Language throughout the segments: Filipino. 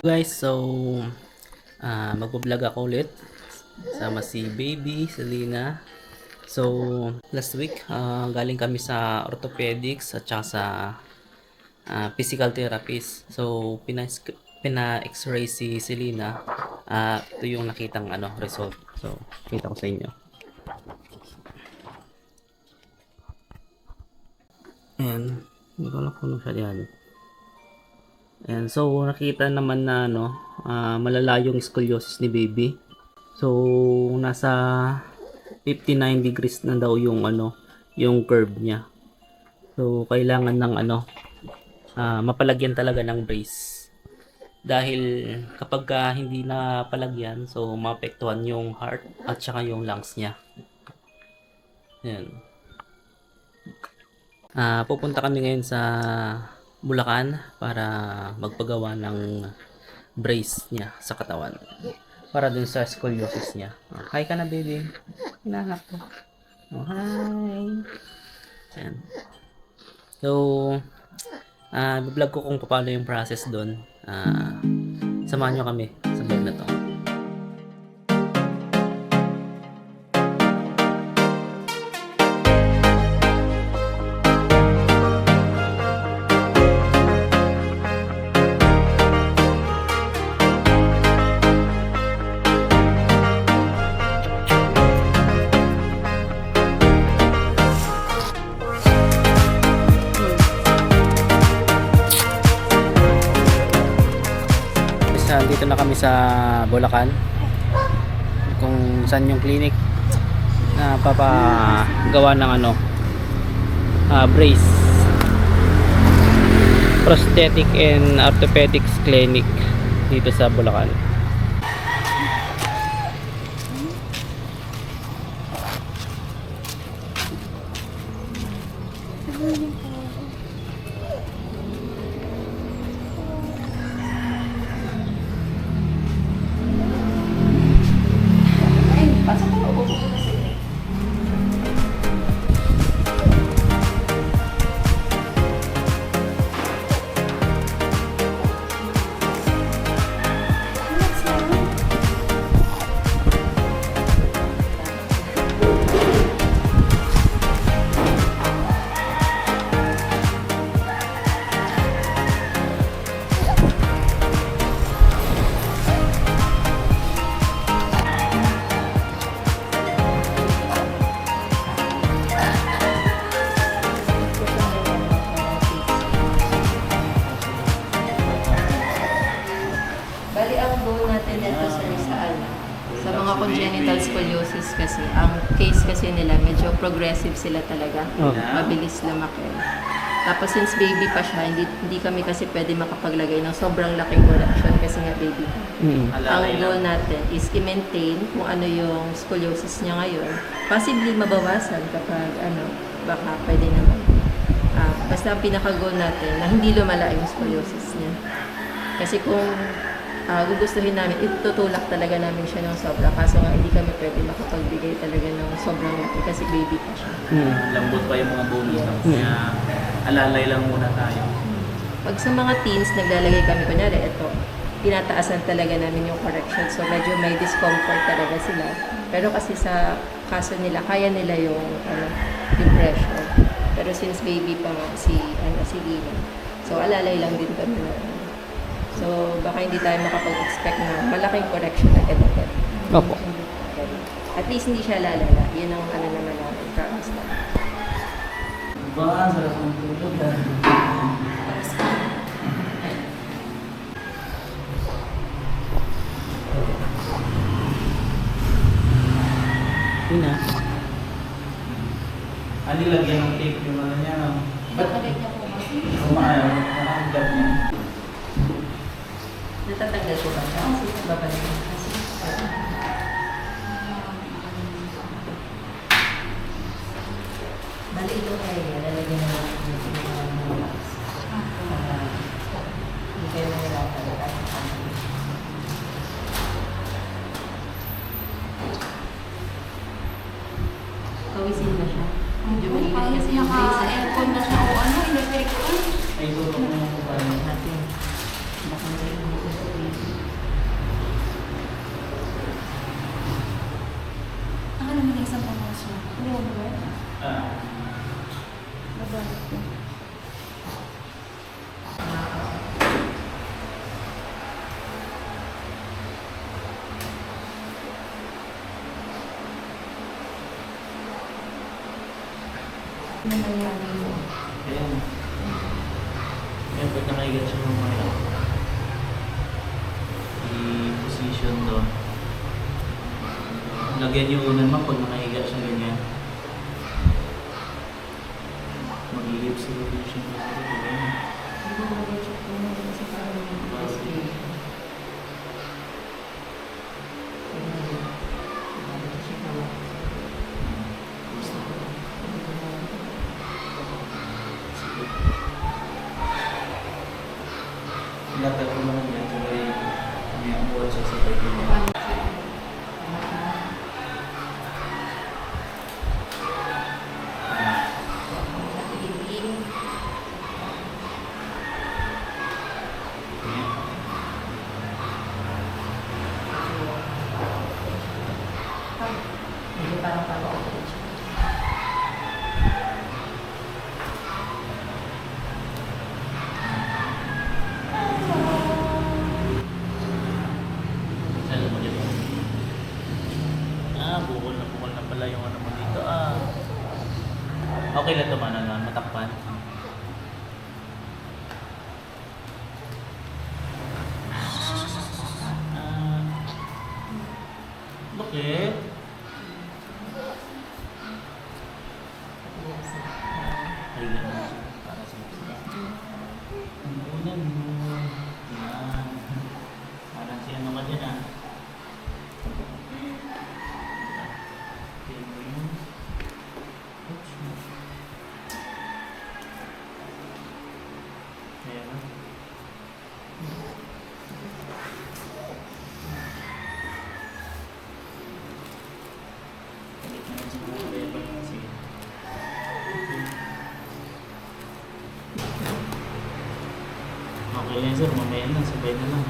Guys, so magbablog ako ulit sama si Baby Selena. So last week galing kami sa orthopedics at saka sa physical therapist. So pina-x-ray si Selena. Ito yung nakitang result. So kita ko sa inyo. Ayan, hindi ko na kung siya yan. Ayan, so nakita naman na malala yung scoliosis ni Baby. So nasa 59 degrees na daw yung yung curve niya. So kailangan ng mapalagyan talaga ng brace. Dahil kapag hindi na palagyan, so maapektuhan yung heart at saka yung lungs niya. Ayan. Pupunta kami ngayon sa Bulacan para magpagawa ng brace niya sa katawan para dun sa scoliosis niya. Hi ka na, baby. Hinahanap ko. Hi. Ayan. So vlog ko kung paano yung process dun. Samahan nyo kami sa vlog na to. Dito na kami sa Bulacan kung saan yung clinic na papagawa ng brace, prosthetic and orthopedics clinic dito sa Bulacan. Bali, ang goal natin dito sa mga congenital scoliosis kasi, ang case kasi nila, medyo progressive sila talaga. Mabilis lumaki. Tapos since baby pa siya, hindi kami kasi pwede makapaglagay ng sobrang laking correction kasi nga baby pa. Ang goal natin is i-maintain kung ano yung scoliosis niya ngayon. Possibly mabawasan kapag baka pwede naman. Basta ang pinaka-goal natin na hindi lumala yung scoliosis niya. Kasi kung gugustuhin namin, itutulak talaga namin siya ng sobra. Kaso nga, hindi kami pwede makapagbigay talaga ng sobrang laki kasi baby pa siya. Lambot pa yung mga bones. Kaya alalay lang muna tayo. Pag sa mga teens, naglalagay kami, kunyari, ito, tinataasan talaga namin yung correction. So, medyo may discomfort talaga sila. Pero kasi sa kaso nila, kaya nila yung pressure. Pero since baby pa nga si Lina, so alalay lang din kami na. So, baka hindi tayo makapag-expect na malaking correction agad-agad. Opo. At least hindi siya lalala. Yun ang naman natin. Promise na. Ba, sarap ng tulog. Yun na. Ano lagyan ng tape yung niya? Ba't nagay niya po kasi? Umayaw. Nakakagad niya. Natatanggal ko ba siya? Kasi babalik ko kasi. Bali ito kaya lalagyan na natin yung mga box. Hindi kayo nahirapan kahit ano. Kawisin ba siya? Medyo mainit kasi yung face. Naka-aircon na siya o electric fan. Ay, tutok mo yung kumpanya. Natin. Baka may Ano nangyari mo? Ayan. Ayan, pag nakahiga siya ng mga i-position doon. Lagyan yung unan mo pag nakahiga siya ganyan. Mag-i-hips rotation na ito. Ganyan. Hindi mo mag-check mo na kasi parang mag-iwas eh. Lapit ko naman yan. Sabay, may umuwan siya sa pag-ibig. Hindi parang pag-operate siya. Saan mo dito? Bukol na pala yung ano mo dito. Okay lang ito na matakpan. Bakit? Ay, ganun siya. Para sa mga. Ang unan mo. Yan. Parang si ano ka dyan Okay mo yun. Oops. Ayan. Balik naman sa mga level kasi. Okay lang sir, mamaya na, sabay na lang.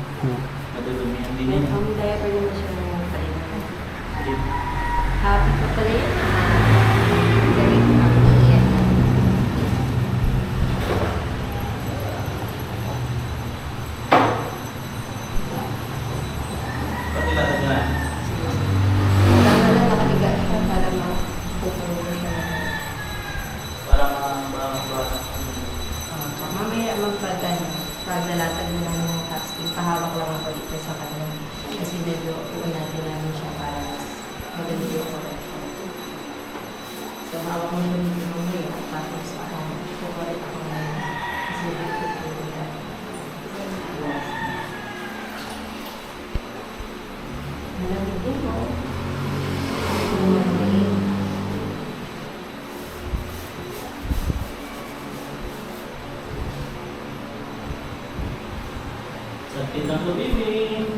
Madudumihan din yan. Ang diaper naman siya ng kailangan. Din. Happy ko pala yun. Very happy yan. Pati lahat na. Tama lang nakahiga siya para mapupunod siya. Para mabata. Mamaya pagdalatag mo lang ng casting, pahawak lang ako dito sa kanya. Kasi medyo natin namin siya para mas maganda yung correction. So hawak mo lang dito mamaya, tapos correct ako ngayon. Kasi dito po nila. Malamig din mo. Malamig. Sakit ang lubibing.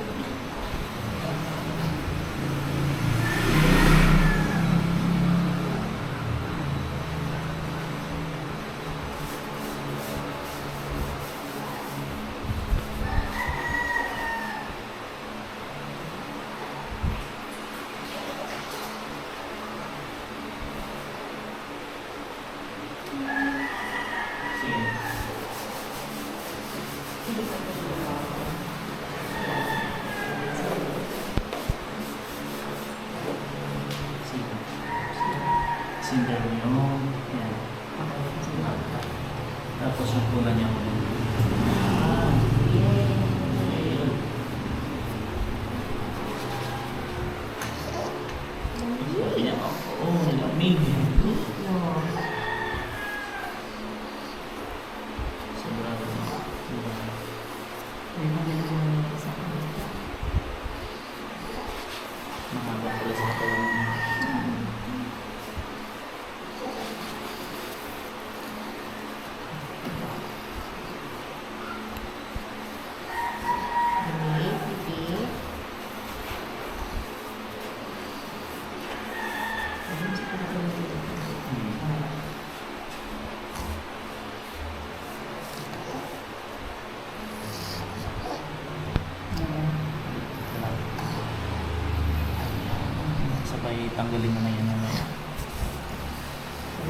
Sige. Sige. Sinter mo yun. Yan. Tapos magpunan niya ko. Ayun. Sabi niya, oh, lamig. No. Sobrado na. Ay, magaling naman ito sa kanya. Mahaba pala sa katawan niya. Sabay tanggalin mo na yan mamaya.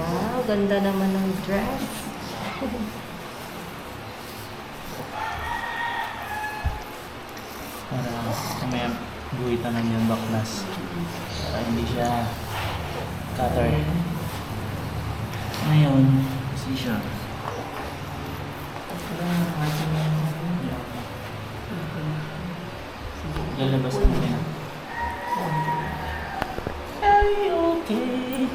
Wow, ganda naman ng dress. Para mamaya guhitan na yung baklas. Para hindi siya cutter. Ngayon, kasi siya. Lalabas na kaya. Ay, okay.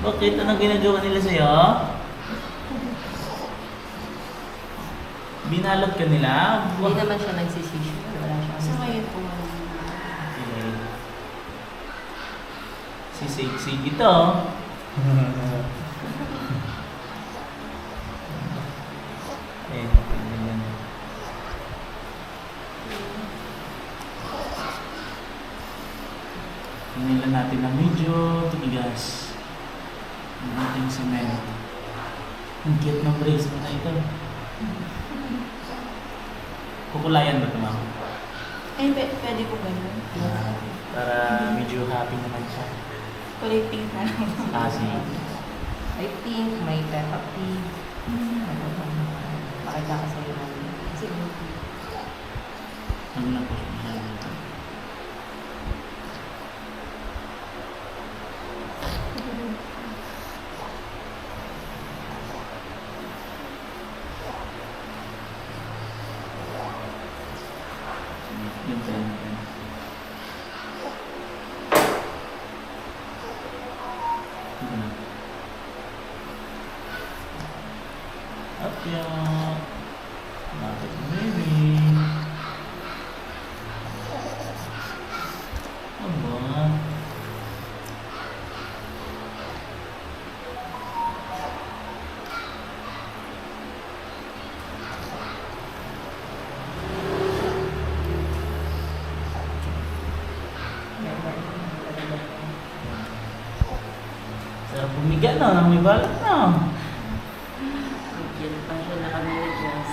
Bakit? Anong ginagawa nila sa'yo? Binalot ka nila? Hindi naman siya nagsisisyo. Wala siya. Sa ngayon po, Okay. Sisig-sig ito. Eh, ganyan. Hinila natin na medyo tumigas. Ang ating cement. Ang cute ng brace mo na ito. Kukulayan ba ito, ma'am? ay, pwede po ganun. Para medyo happy naman siya. Kulay pink na lang. Kasi, I think may Peppa Pig. Ano ba? Makita ka sa'yo namin. Kasi ano na po siya? Yung pen. Ito na. Up yan. Bakit baby? Aba. Sarap pumiga no, nang may balot no. Yan pa siya nakamedyas.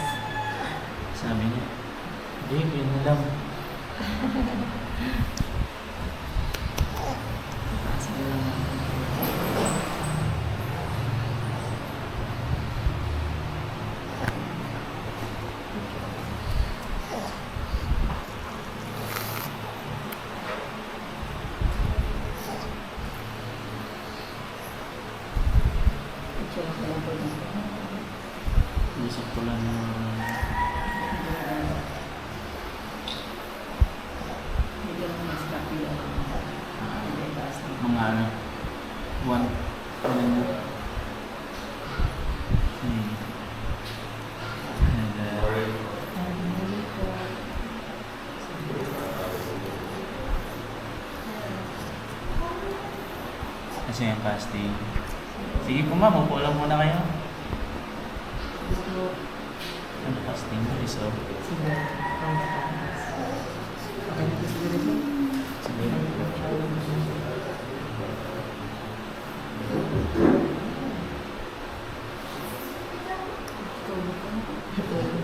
Sabi niya, babe, yun na lang. Sige lang. Picture ko lang po dito. Isip ko lang na Hindi lang mas copy lang. Hindi, taas na. mga ano, one, ano, and, kasi yung casting. Sige po ma'am, upo lang muna kayo. Ano casting? Iso? Sige. Okay na po siguro ito. Sige. Tulog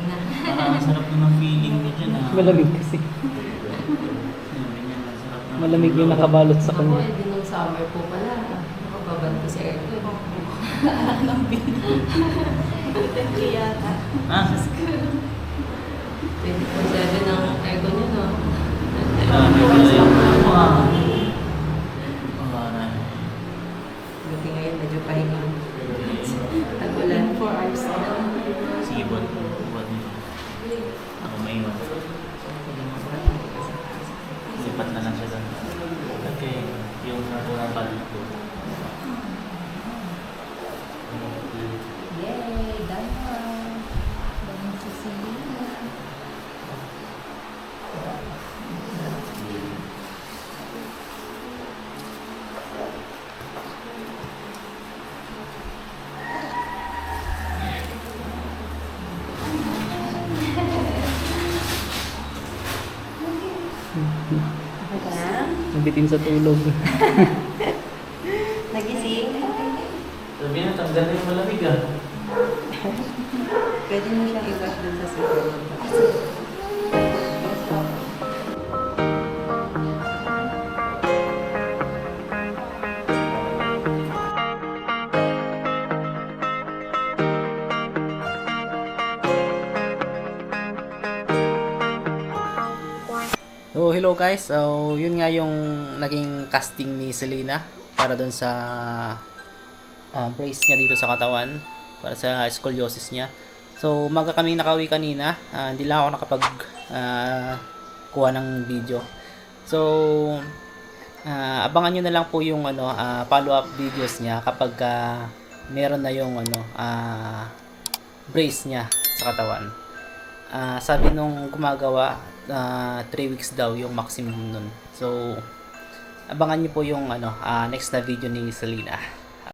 na. Parang ang sarap na ng feeling mo dyan ah. Malamig kasi. Sabi niya, ang sarap na. Malamig yung nakabalot sa Ako, kanya. eh, din nung summer po pala. Nakababad ko sa aircon. Anong bill? Thank yata. Ah? 24/7 ang aircon yun, no? Ah, may pala yung ano ah. Wala na. Buti ngayon, medyo pahinga. Tagulan. 4 hours na. Sige, buwan. Buwan. Ako maiwan. Lipat na lang siya doon. Okay, yung mga balik ko. Yay! Done na! Dami si Selena. Okay ka na? Nabitin sa tulog. Nagising? Sabi na, tanggal na yung malamig ah. Pwede mo siyang i-wash dun sa silver. So, hello guys. So, yun nga yung naging casting ni Selena para dun sa brace niya dito sa katawan para sa scoliosis niya. So, umaga kami nakauwi kanina. Hindi lang ako nakapag kuha ng video. So, abangan nyo na lang po yung follow-up videos niya kapag meron na yung brace niya sa katawan. Sabi nung gumagawa, 3 weeks daw yung maximum nun. So, abangan nyo po yung next na video ni Selena.